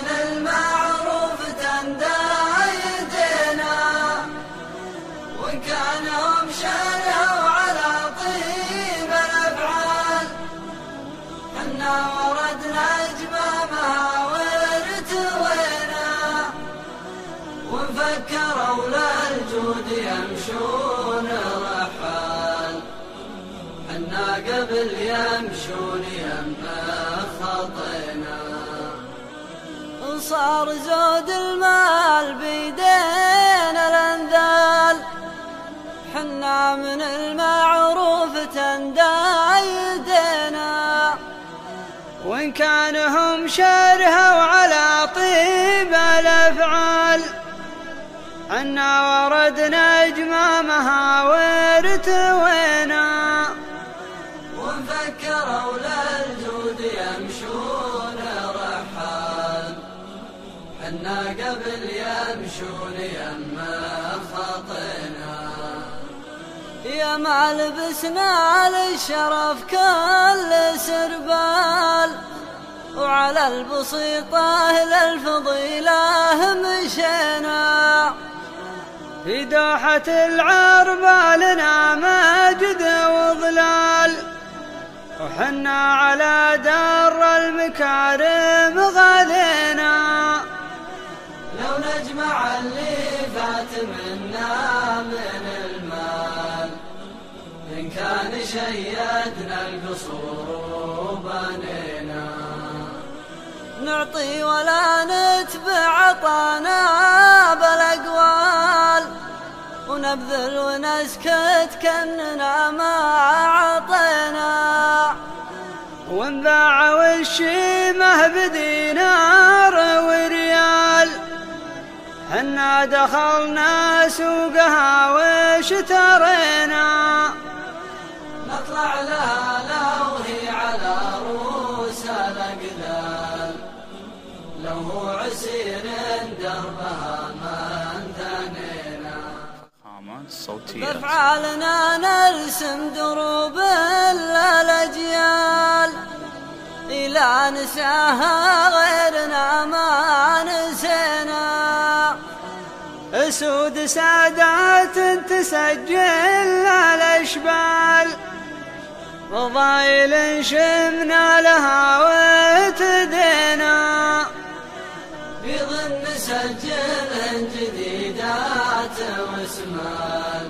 من المعروف تندى يدينا، وإن كانهم شرعوا على طيب الأفعال، حنا وردنا جمامها وارتوينا، وفكروا للجود يمشون رحال، حنا قبل يمشون يمه خطينا. صار زود المال بيدينا الانذال، حنا من المعروف تندى يدينا، وإن كانهم شرهوا على طيب الأفعال، حنا وردنا جمامها وارتوينا، وفكروا للجود يمشون رحال، حنا قبل يمشون يمه خطينا. يا ما لبسنا للشرف كل سربال، وعلى البسيطة للفضيلة مشينا، في دوحة العربة لنا مجد وظلال، وحنا على در المكارم غالينا. لو نجمع اللي فات منا من المال، إن كان شيدنا القصور وبنينا، نعطي ولا نتبع عطانا بالأقوال، ونبذل ونسكت كأننا ما عطينا، ونباع والشيمة بدينار وريال، حنا دخلنا سوقها واشترينا، نطلع لها لو هي على رؤوس الأقلال، لو هو عسير دربها ما انثنينا. بأفعالنا نرسم دروب الأجيال، إلى نساها غيرنا ما نسينا، أسود سادات تسجل الأشبال، فضايل شمنا لها وتدينا، بيض نسجل جديدات واسمال،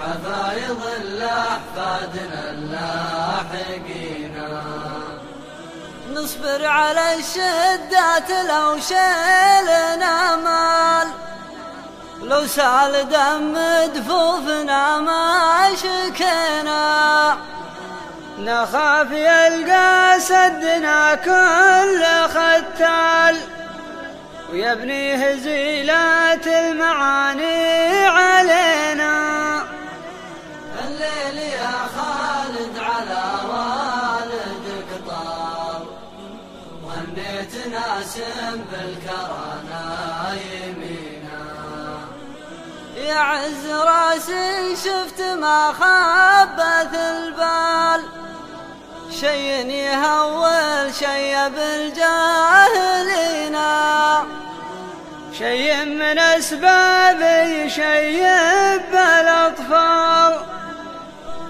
حفايض لأحفادنا اللاحقين، نصبر على الشدات لو شيلنا مال، لو سال دم دفوفنا ما شكينا، نخاف يلقى سدنا كل ختال، ويبني هزيلات المعاني علينا. الليل يا خالد على والدك طال، وهنيت ناسم بالكرانة يمينا، يا عز راسي شفت ما خبث البال، شي يهول شي بالجاهلين، شي من أسباب يشيب الأطفال،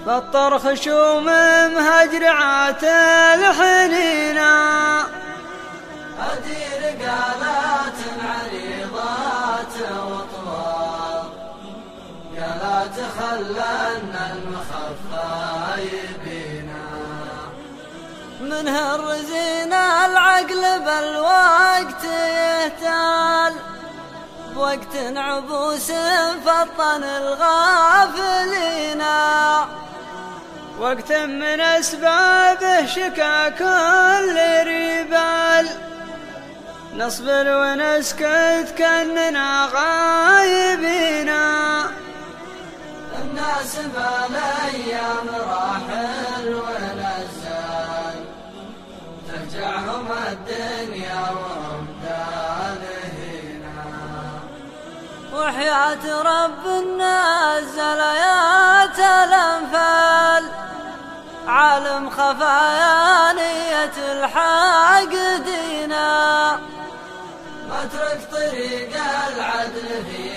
فالطرخ شوم مهجرعات الحنينة، أدير قالات عريضات وطوال، قالات خلنا المخفى يبينا، منه الرزينة العقل بالوقت يهتال، بوقت عبوس فطن الغافلين، وقت من أسبابه شكا كل ريبال، نصبر ونسكت كأننا غايبين، الناس بالأيام راحل ونزال، ترجعهم الدنيا وهم دالهنا، وحياة رب نزل آيات الأنفال، عالم خفايا نية الحاقدين، واترك طريق العدل في